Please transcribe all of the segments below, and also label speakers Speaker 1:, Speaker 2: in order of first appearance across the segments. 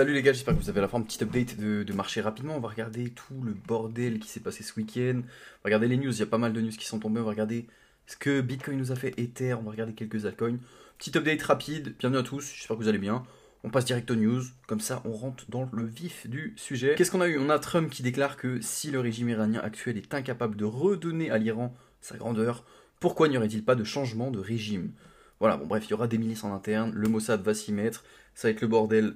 Speaker 1: Salut les gars, j'espère que vous avez la forme. Petite update de marché rapidement. On va regarder tout le bordel qui s'est passé ce week-end. On va regarder les news, il y a pas mal de news qui sont tombées. On va regarder ce que Bitcoin nous a fait, Ether. On va regarder quelques altcoins. Petite update rapide, bienvenue à tous, j'espère que vous allez bien. On passe direct aux news, comme ça on rentre dans le vif du sujet. Qu'est-ce qu'on a eu? On a Trump qui déclare que si le régime iranien actuel est incapable de redonner à l'Iran sa grandeur, pourquoi n'y aurait-il pas de changement de régime? Voilà, bon bref, il y aura des milices en interne, le Mossad va s'y mettre, ça va être le bordel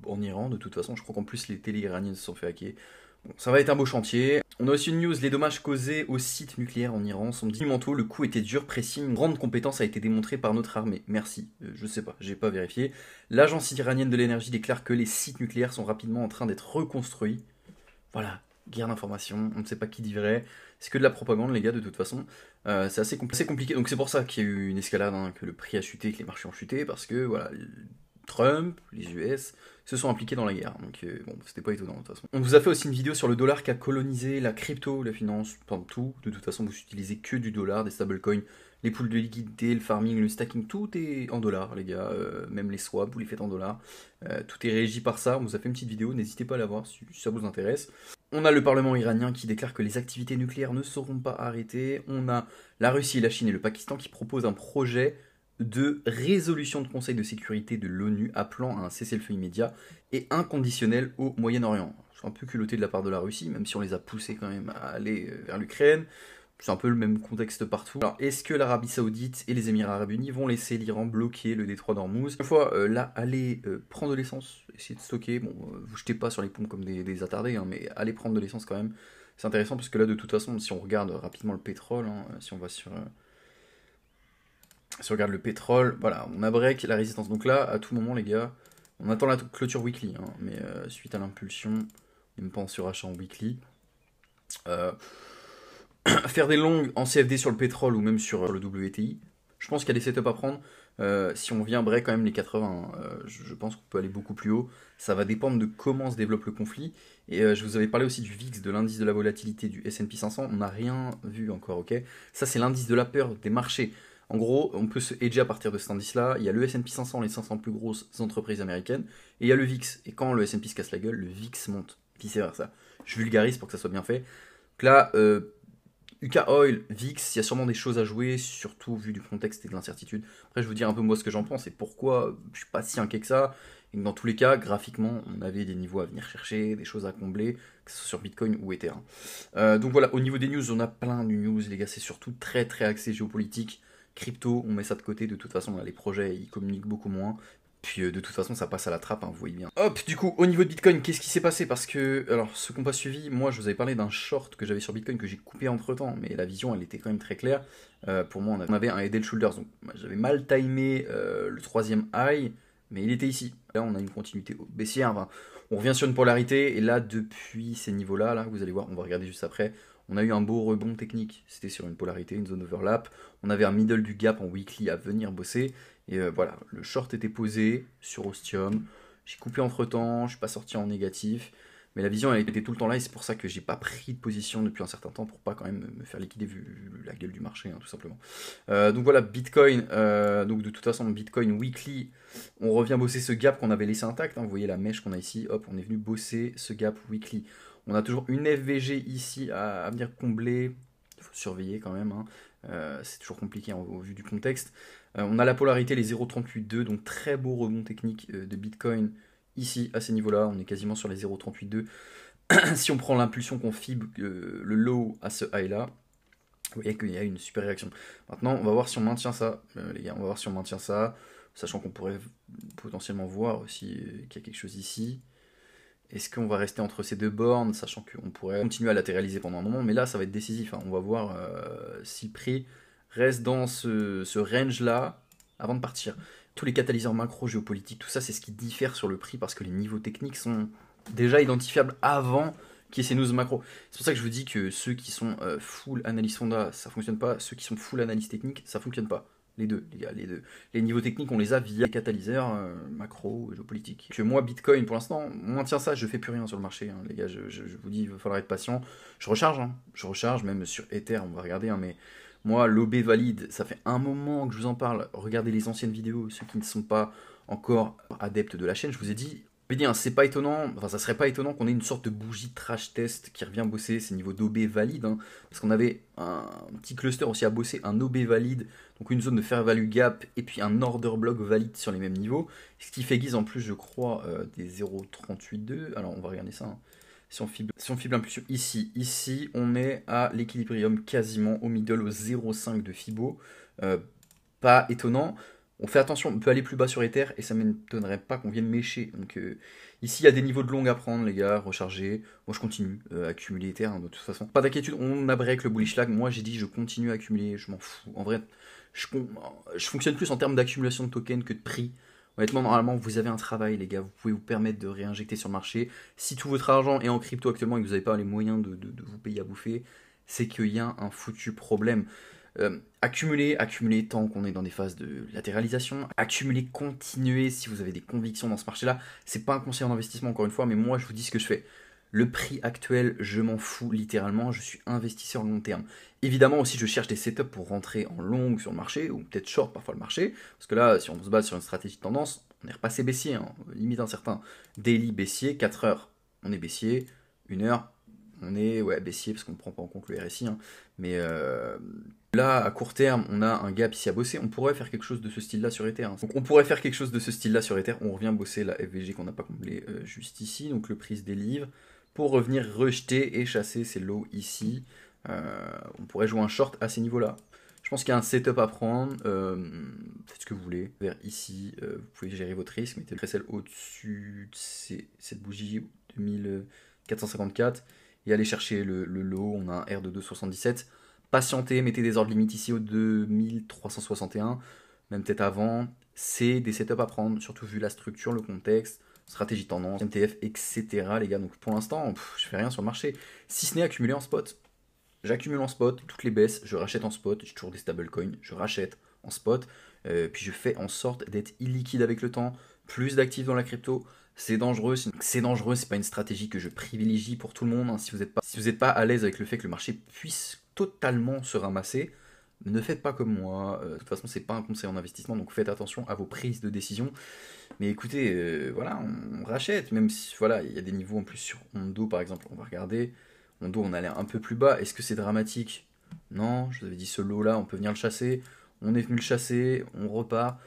Speaker 1: en Iran de toute façon, je crois qu'en plus les télés iraniennes se sont fait hacker. Bon, ça va être un beau chantier. On a aussi une news, les dommages causés au site nucléaire en Iran sont monumentaux, le coup était dur, précis, une grande compétence a été démontrée par notre armée. Merci, je sais pas, j'ai pas vérifié. L'agence iranienne de l'énergie déclare que les sites nucléaires sont rapidement en train d'être reconstruits. Voilà, guerre d'information, on ne sait pas qui dit vrai, c'est que de la propagande les gars de toute façon. C'est assez compliqué, donc c'est pour ça qu'il y a eu une escalade, hein, que le prix a chuté, que les marchés ont chuté, parce que voilà, Trump, les US se sont impliqués dans la guerre, donc bon, c'était pas étonnant de toute façon. On vous a fait aussi une vidéo sur le dollar qui a colonisé la crypto, la finance, enfin tout, de toute façon vous utilisez que du dollar, des stablecoins, les pools de liquidité, le farming, le stacking, tout est en dollars les gars, même les swaps, vous les faites en dollars, tout est régi par ça, on vous a fait une petite vidéo, n'hésitez pas à la voir si ça vous intéresse. On a le Parlement iranien qui déclare que les activités nucléaires ne seront pas arrêtées, on a la Russie, la Chine et le Pakistan qui proposent un projet de résolution de Conseil de sécurité de l'ONU appelant à un cessez-le-feu immédiat et inconditionnel au Moyen-Orient. C'est un peu culotté de la part de la Russie, même si on les a poussés quand même à aller vers l'Ukraine. C'est un peu le même contexte partout. Alors, est-ce que l'Arabie Saoudite et les Émirats Arabes Unis vont laisser l'Iran bloquer le détroit d'Ormuz? Une fois là, allez prendre de l'essence, essayez de stocker. Bon, vous jetez pas sur les pompes comme des attardés, hein, mais allez prendre de l'essence quand même. C'est intéressant parce que là, de toute façon, si on regarde rapidement le pétrole, hein, si on va sur. Si on regarde le pétrole, voilà, on a break la résistance. Donc là, à tout moment, les gars, on attend la clôture weekly, hein, mais suite à l'impulsion, même pas en surachat en weekly. Faire des longues en CFD sur le pétrole ou même sur le WTI, je pense qu'il y a des setups à prendre. Si on vient break quand même les 80, je pense qu'on peut aller beaucoup plus haut. Ça va dépendre de comment se développe le conflit. Et je vous avais parlé aussi du VIX, de l'indice de la volatilité du S&P 500. On n'a rien vu encore, ok? Ça, c'est l'indice de la peur des marchés. En gros, on peut se hedger à partir de cet indice-là. Il y a le S&P 500, les 500 plus grosses entreprises américaines, et il y a le VIX. Et quand le S&P se casse la gueule, le VIX monte. Vice versa. Je vulgarise pour que ça soit bien fait. Donc là, UK Oil, VIX, il y a sûrement des choses à jouer, surtout vu du contexte et de l'incertitude. Après, je vous dire un peu moi ce que j'en pense et pourquoi je suis pas si inquiet que ça. Et que dans tous les cas, graphiquement, on avait des niveaux à venir chercher, des choses à combler, que ce soit sur Bitcoin ou Ether. Donc voilà, au niveau des news, on a plein de news, les gars, c'est surtout très très axé géopolitique. Crypto, on met ça de côté, de toute façon, là, les projets, ils communiquent beaucoup moins. Puis de toute façon, ça passe à la trappe, hein, vous voyez bien. Hop, du coup, au niveau de Bitcoin, qu'est-ce qui s'est passé? Parce que, alors, ceux qui n'ont pas suivi, moi, je vous avais parlé d'un short que j'avais sur Bitcoin que j'ai coupé entre temps, mais la vision, elle était quand même très claire. Pour moi, on avait un head and shoulders, donc j'avais mal timé le troisième high, mais il était ici. Là, on a une continuité baissière. Enfin, on revient sur une polarité, et là, depuis ces niveaux-là, là, vous allez voir, on va regarder juste après. On a eu un beau rebond technique, c'était sur une polarité, une zone overlap. On avait un middle du gap en weekly à venir bosser. Et voilà, le short était posé sur Ostium. J'ai coupé entre temps, je suis pas sorti en négatif. Mais la vision elle était tout le temps là et c'est pour ça que j'ai pas pris de position depuis un certain temps pour pas quand même me faire liquider vu la gueule du marché, hein, tout simplement. Donc voilà, Bitcoin. Donc de toute façon, Bitcoin weekly, on revient bosser ce gap qu'on avait laissé intact, hein. Vous voyez la mèche qu'on a ici. Hop, on est venu bosser ce gap weekly. On a toujours une FVG ici à venir combler. Il faut surveiller quand même, hein. C'est toujours compliqué au vu du contexte. On a la polarité, les 0,382, donc très beau rebond technique de Bitcoin ici à ces niveaux-là. On est quasiment sur les 0,382. Si on prend l'impulsion qu'on fibre le low à ce high-là, vous voyez qu'il y a une super réaction. Maintenant, on va voir si on maintient ça, les gars. On va voir si on maintient ça, sachant qu'on pourrait potentiellement voir aussi qu'il y a quelque chose ici. Est-ce qu'on va rester entre ces deux bornes, sachant qu'on pourrait continuer à latéraliser pendant un moment, mais là, ça va être décisif, hein. On va voir si le prix reste dans ce range-là avant de partir. Tous les catalyseurs macro, géopolitiques, tout ça, c'est ce qui diffère sur le prix parce que les niveaux techniques sont déjà identifiables avant qu'il y ait ces news macro. C'est pour ça que je vous dis que ceux qui sont full analyse fonda, ça fonctionne pas. Ceux qui sont full analyse technique, ça fonctionne pas. Les deux, les gars, les deux. Les niveaux techniques, on les a via les catalyseurs macro, géopolitiques. Que moi, Bitcoin, pour l'instant, on maintient ça, je fais plus rien sur le marché, hein, les gars. Je vous dis, il va falloir être patient. Je recharge, hein. Je recharge, même sur Ether, on va regarder, hein, mais moi, l'OB valide, ça fait un moment que je vous en parle. Regardez les anciennes vidéos, ceux qui ne sont pas encore adeptes de la chaîne, je vous ai dit, Je veux dire, c'est pas étonnant, enfin ça serait pas étonnant qu'on ait une sorte de bougie trash test qui revient bosser ces niveaux d'OB valide, hein, parce qu'on avait un petit cluster aussi à bosser, un OB valide, donc une zone de fair value gap, et puis un order block valide sur les mêmes niveaux, ce qui fait guise en plus je crois des 0,38,2, alors on va regarder ça, hein. Si on fible impulsion ici on est à l'équilibrium quasiment au middle au 0,5 de Fibo, euh, pas étonnant. On fait attention, on peut aller plus bas sur Ether et ça ne m'étonnerait pas qu'on vienne mécher. Donc ici, il y a des niveaux de long à prendre, les gars, recharger. Moi, je continue à accumuler Ether, hein, de toute façon. Pas d'inquiétude, on a break le bullish lag. Moi, j'ai dit, je continue à accumuler, je m'en fous. En vrai, je fonctionne plus en termes d'accumulation de tokens que de prix. Honnêtement, normalement, vous avez un travail, les gars. Vous pouvez vous permettre de réinjecter sur le marché. Si tout votre argent est en crypto actuellement et que vous n'avez pas les moyens de vous payer à bouffer, c'est qu'il y a un foutu problème. Accumuler tant qu'on est dans des phases de latéralisation, accumuler, continuer si vous avez des convictions dans ce marché-là. C'est pas un conseil en investissement encore une fois, mais moi je vous dis ce que je fais. Le prix actuel, je m'en fous littéralement, je suis investisseur long terme. Évidemment aussi je cherche des setups pour rentrer en long sur le marché, ou peut-être short parfois le marché, parce que là si on se base sur une stratégie de tendance, on est repassé baissier, hein, limite un certain daily baissier, 4 heures on est baissier, 1 heure on est baissier parce qu'on ne prend pas en compte le RSI, hein, mais là, à court terme, on a un gap ici à bosser. On pourrait faire quelque chose de ce style-là sur Ether, hein. Donc on pourrait faire quelque chose de ce style-là sur Ether. On revient bosser la FVG qu'on n'a pas comblé juste ici. Donc le prix se délivre. Pour revenir rejeter et chasser ces lows ici. On pourrait jouer un short à ces niveaux-là. Je pense qu'il y a un setup à prendre. Faites ce que vous voulez. Vers ici, vous pouvez gérer votre risque. Mettez le celle au-dessus de cette bougie 2454. Et aller chercher le low. On a un R de 2,77. Patientez, mettez des ordres limites ici au 2361, même peut-être avant. C'est des setups à prendre, surtout vu la structure, le contexte, stratégie tendance, MTF, etc. les gars. Donc pour l'instant, je fais rien sur le marché. Si ce n'est accumuler en spot. J'accumule en spot, toutes les baisses, je rachète en spot, j'ai toujours des stablecoins, je rachète en spot, puis je fais en sorte d'être illiquide avec le temps, plus d'actifs dans la crypto. C'est dangereux, c'est pas une stratégie que je privilégie pour tout le monde, hein. Si vous n'êtes pas à l'aise avec le fait que le marché puisse totalement se ramasser, ne faites pas comme moi. De toute façon, c'est pas un conseil en investissement, donc faites attention à vos prises de décision. Mais écoutez, voilà, on rachète, même si voilà, il y a des niveaux en plus sur Ondo par exemple, on va regarder. Ondo, on allait un peu plus bas. Est-ce que c'est dramatique? Non, je vous avais dit ce lot là, on peut venir le chasser. On est venu le chasser, on repart.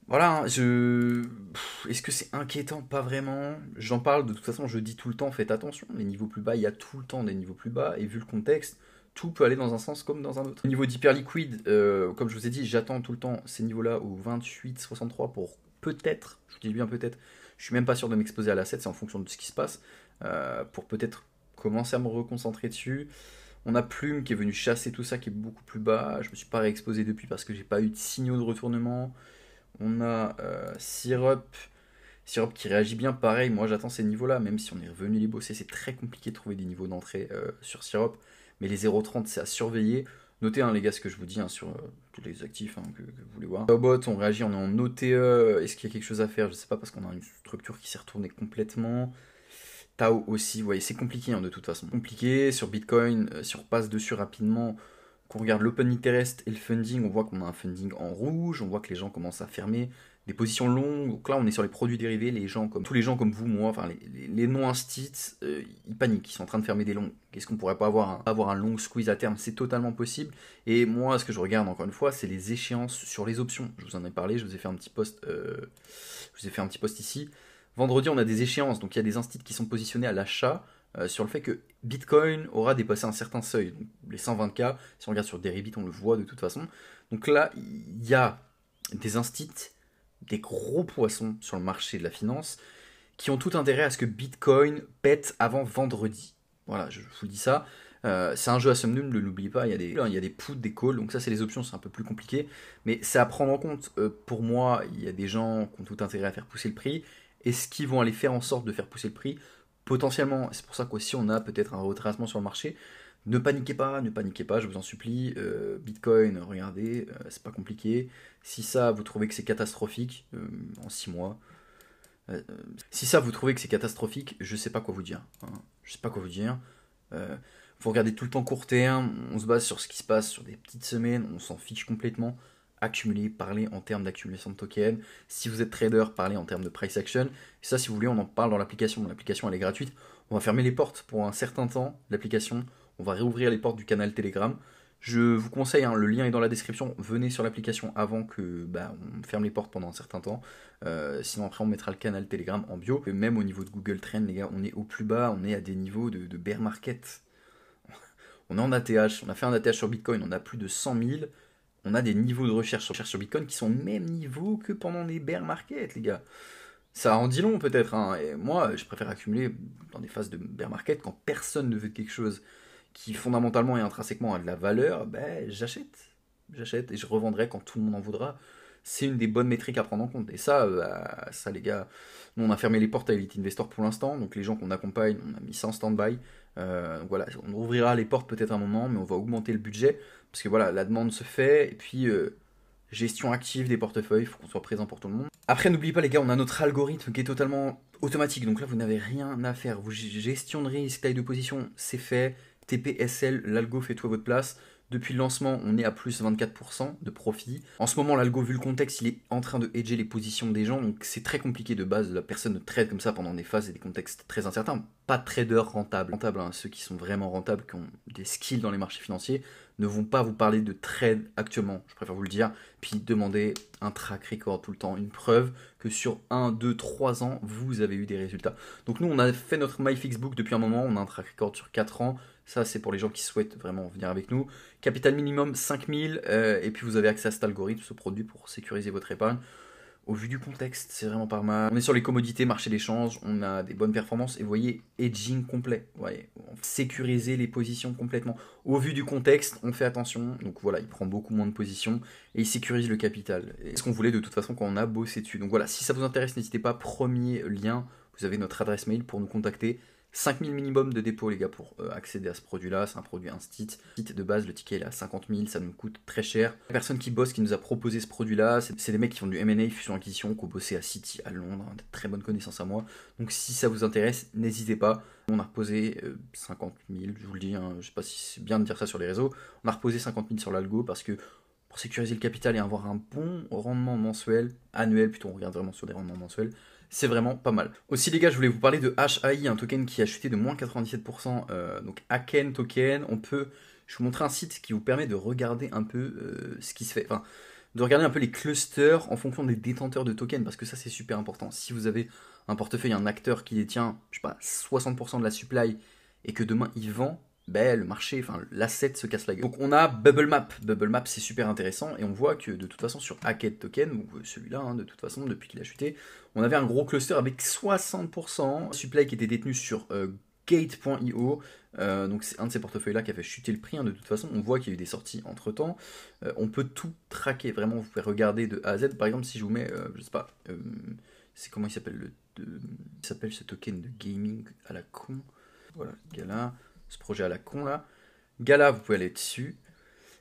Speaker 1: Voilà, est-ce que c'est inquiétant? Pas vraiment. J'en parle, de toute façon, je dis tout le temps, faites attention. Les niveaux plus bas, il y a tout le temps des niveaux plus bas. Et vu le contexte, tout peut aller dans un sens comme dans un autre. Au niveau d'hyper liquide, comme je vous ai dit, j'attends tout le temps ces niveaux-là au 28,63 pour peut-être, je vous dis bien peut-être, je suis même pas sûr de m'exposer à l'asset, c'est en fonction de ce qui se passe, pour peut-être commencer à me reconcentrer dessus. On a Plume qui est venu chasser tout ça, qui est beaucoup plus bas. Je me suis pas réexposé depuis parce que j'ai pas eu de signaux de retournement. On a Syrup. Syrup qui réagit bien, pareil, moi j'attends ces niveaux-là, même si on est revenu les bosser, c'est très compliqué de trouver des niveaux d'entrée sur Syrup, mais les 0,30 c'est à surveiller. Notez les gars ce que je vous dis sur tous les actifs que vous voulez voir. Bot, on réagit, on est en OTE, est-ce qu'il y a quelque chose à faire? Je sais pas parce qu'on a une structure qui s'est retournée complètement. Tao aussi, vous voyez, c'est compliqué de toute façon. Compliqué, sur Bitcoin, si on repasse dessus rapidement, qu'on regarde l'open interest et le funding, on voit qu'on a un funding en rouge, on voit que les gens commencent à fermer des positions longues. Donc là, on est sur les produits dérivés, tous les gens comme vous, moi, enfin les non-instits, ils paniquent, ils sont en train de fermer des longs. Qu'est-ce qu'on pourrait pas avoir un long squeeze à terme? C'est totalement possible. Et moi, ce que je regarde encore une fois, c'est les échéances sur les options. Je vous en ai parlé, je vous ai fait un petit post ici. Vendredi, on a des échéances, donc il y a des instits qui sont positionnés à l'achat sur le fait que Bitcoin aura dépassé un certain seuil. Donc, les 120K, si on regarde sur Deribit, on le voit de toute façon. Donc là, il y a des instits, des gros poissons sur le marché de la finance qui ont tout intérêt à ce que Bitcoin pète avant vendredi. Voilà, je vous dis ça. C'est un jeu à somme nulle, ne l'oubliez pas, il y a des puts, des calls, donc ça c'est les options, c'est un peu plus compliqué, mais c'est à prendre en compte. Pour moi, il y a des gens qui ont tout intérêt à faire pousser le prix, est-ce qu'ils vont aller faire en sorte de faire pousser le prix? Potentiellement, c'est pour ça qu'aussi on a peut-être un retracement sur le marché. Ne paniquez pas, je vous en supplie. Bitcoin, regardez, c'est pas compliqué. Si ça, vous trouvez que c'est catastrophique, en 6 mois, si ça, vous trouvez que c'est catastrophique, je sais pas quoi vous dire, hein. Je sais pas quoi vous dire. Vous regardez tout le temps court terme, on se base sur ce qui se passe sur des petites semaines, on s'en fiche complètement. accumuler, parlez en termes d'accumulation de tokens. Si vous êtes trader, parlez en termes de price action. Et ça, si vous voulez, on en parle dans l'application. L'application, elle est gratuite. On va fermer les portes pour un certain temps, l'application. On va réouvrir les portes du canal Telegram. Je vous conseille, hein, le lien est dans la description. Venez sur l'application avant que on ferme les portes pendant un certain temps. Sinon, après, on mettra le canal Telegram en bio. Et même au niveau de Google Trend, les gars, on est au plus bas. On est à des niveaux de bear market. On est en ATH. On a fait un ATH sur Bitcoin. On a plus de 100 000. On a des niveaux de recherche sur Bitcoin qui sont au même niveau que pendant les bear market, les gars. Ça en dit long peut-être, hein. Et moi, je préfère accumuler dans des phases de bear market quand personne ne veut quelque chose qui fondamentalement et intrinsèquement a de la valeur, j'achète. J'achète et je revendrai quand tout le monde en voudra. C'est une des bonnes métriques à prendre en compte. Et ça, ça les gars, nous on a fermé les portes à Elite Investor pour l'instant, donc les gens qu'on accompagne, on a mis ça en stand-by. Voilà, on ouvrira les portes peut-être un moment, mais on va augmenter le budget, parce que voilà, la demande se fait, et puis gestion active des portefeuilles, il faut qu'on soit présent pour tout le monde. Après, n'oubliez pas les gars, on a notre algorithme qui est totalement automatique, donc là vous n'avez rien à faire. Gestion de risque, taille de position, c'est fait. TPSL, l'algo fait tout à votre place. Depuis le lancement, on est à plus 24% de profit. En ce moment, l'algo, vu le contexte, il est en train de hedger les positions des gens, donc c'est très compliqué de base. La personne ne trade comme ça pendant des phases et des contextes très incertains. Pas de traders rentables. Hein, ceux qui sont vraiment rentables, qui ont des skills dans les marchés financiers, ne vont pas vous parler de trade actuellement, je préfère vous le dire. Puis demandez un track record tout le temps, une preuve que sur 1, 2, 3 ans, vous avez eu des résultats. Donc nous, on a fait notre MyFixBook depuis un moment, on a un track record sur 4 ans. Ça, c'est pour les gens qui souhaitent vraiment venir avec nous. Capital minimum 5000, et puis vous avez accès à cet algorithme, ce produit pour sécuriser votre épargne. Au vu du contexte, c'est vraiment pas mal. On est sur les commodités, marché d'échange, on a des bonnes performances, et vous voyez, hedging complet. Ouais, sécuriser les positions complètement. Au vu du contexte, on fait attention. Donc voilà, il prend beaucoup moins de positions, et il sécurise le capital. Et c'est ce qu'on voulait de toute façon quand on a bossé dessus. Donc voilà, si ça vous intéresse, n'hésitez pas, premier lien, vous avez notre adresse mail pour nous contacter. 5000 minimum de dépôt les gars pour accéder à ce produit là, c'est un produit instit. De base le ticket il est à 50 000, ça nous coûte très cher. La personne qui bosse, qui nous a proposé ce produit là, c'est des mecs qui font du M&A, fusion acquisition, qui ont bossé à City, à Londres, de très bonnes connaissances à moi. Donc si ça vous intéresse, n'hésitez pas. On a reposé 50 000, je vous le dis, hein, je sais pas si c'est bien de dire ça sur les réseaux, on a reposé 50 000 sur l'algo parce que pour sécuriser le capital et avoir un bon rendement mensuel, annuel plutôt, on regarde vraiment sur des rendements mensuels, c'est vraiment pas mal. Aussi les gars, je voulais vous parler de HAI, un token qui a chuté de moins 97%, donc Aken token. Je vous montrer un site qui vous permet de regarder un peu ce qui se fait, enfin, de regarder un peu les clusters en fonction des détenteurs de tokens, parce que ça c'est super important. Si vous avez un portefeuille, un acteur qui détient, je sais pas, 60% de la supply, et que demain il vend, le marché, enfin l'asset se casse la gueule. Donc on a Bubble Map. Bubble Map c'est super intéressant et on voit que de toute façon sur Hackett Token, ou celui-là, hein, de toute façon depuis qu'il a chuté, on avait un gros cluster avec 60% supply qui était détenu sur Gate.io. Donc c'est un de ces portefeuilles là qui a fait chuter le prix, hein, de toute façon. On voit qu'il y a eu des sorties entre temps. On peut tout traquer, vraiment vous pouvez regarder de A à Z. Par exemple si je vous mets, je sais pas, c'est comment il s'appelle il s'appelle ce token de gaming à la con. Voilà, Gala, ce projet à la con là. Gala, vous pouvez aller dessus.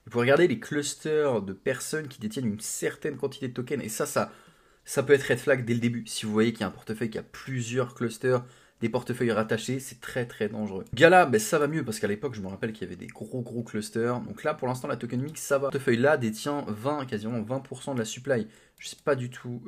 Speaker 1: Vous pouvez regarder les clusters de personnes qui détiennent une certaine quantité de tokens. Et ça peut être red flag dès le début. Si vous voyez qu'il y a un portefeuille qui a plusieurs clusters, des portefeuilles rattachés, c'est très très dangereux. Gala, ça va mieux parce qu'à l'époque, je me rappelle qu'il y avait des gros clusters. Donc là, pour l'instant, la token mix, ça va. Ce portefeuille là détient quasiment 20% de la supply. Je sais pas du tout,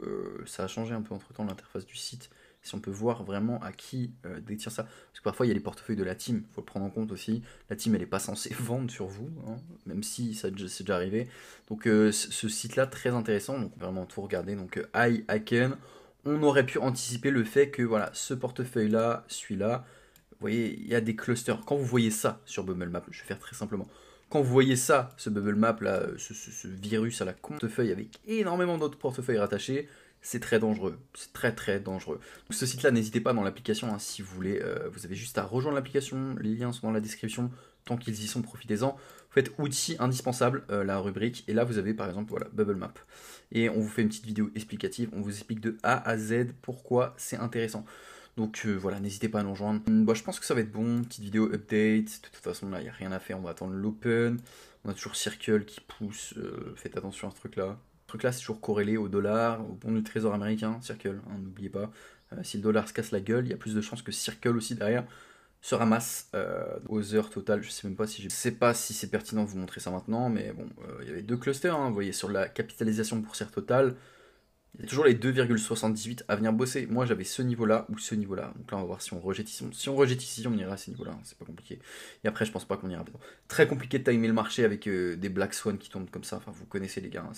Speaker 1: ça a changé un peu entre temps l'interface du site. Si on peut voir vraiment à qui détient ça. Parce que parfois il y a les portefeuilles de la team, il faut le prendre en compte aussi. La team elle n'est pas censée vendre sur vous, hein, même si c'est déjà arrivé. Donc ce site là très intéressant, donc vraiment tout regarder. Donc Iken, on aurait pu anticiper le fait que voilà, ce portefeuille là, celui-là, vous voyez, il y a des clusters. Quand vous voyez ça sur Bubble Map, je vais faire très simplement. Quand vous voyez ça, ce Bubble Map là, ce virus à la portefeuille avec énormément d'autres portefeuilles rattachés, c'est très dangereux, c'est très très dangereux. Donc ce site là, n'hésitez pas dans l'application, hein, si vous voulez, vous avez juste à rejoindre l'application, les liens sont dans la description, tant qu'ils y sont, profitez-en. Vous faites outils indispensables, la rubrique, et là vous avez par exemple, voilà, Bubble Map. Et on vous fait une petite vidéo explicative, on vous explique de A à Z pourquoi c'est intéressant. Donc voilà, n'hésitez pas à nous rejoindre. Je pense que ça va être bon, petite vidéo update, de toute façon là, il n'y a rien à faire, on va attendre l'open. On a toujours Circle qui pousse, faites attention à ce truc là. Truc-là, c'est toujours corrélé au dollar, au bon du trésor américain, Circle, hein, n'oubliez pas. Si le dollar se casse la gueule, il y a plus de chances que Circle aussi derrière se ramasse aux heures totales. Je sais même pas si c'est pertinent de vous montrer ça maintenant, mais bon, il y avait 2 clusters, hein, vous voyez, sur la capitalisation boursière totale, il y a toujours les 2,78 à venir bosser. Moi, j'avais ce niveau-là ou ce niveau-là. Donc là, on va voir si on rejette ici. Si on rejette ici, on ira à ces niveaux-là. Hein, c'est pas compliqué. Et après, je pense pas qu'on ira. Très compliqué de timer le marché avec des Black Swan qui tombent comme ça. Enfin, vous connaissez les gars, hein,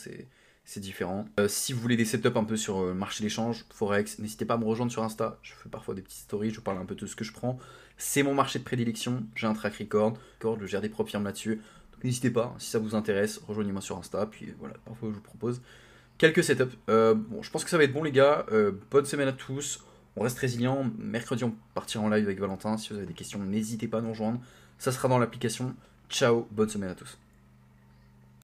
Speaker 1: c'est différent. Si vous voulez des setups un peu sur le marché d'échange, Forex, n'hésitez pas à me rejoindre sur Insta. Je fais parfois des petites stories, je parle un peu de ce que je prends. C'est mon marché de prédilection. J'ai un track record. Je gère des propres firmes là-dessus. Donc n'hésitez pas, si ça vous intéresse, rejoignez-moi sur Insta. Puis voilà, parfois je vous propose quelques setups. Bon, je pense que ça va être bon les gars. Bonne semaine à tous. On reste résilient. Mercredi, on partira en live avec Valentin. Si vous avez des questions, n'hésitez pas à nous rejoindre. Ça sera dans l'application. Ciao, bonne semaine à tous.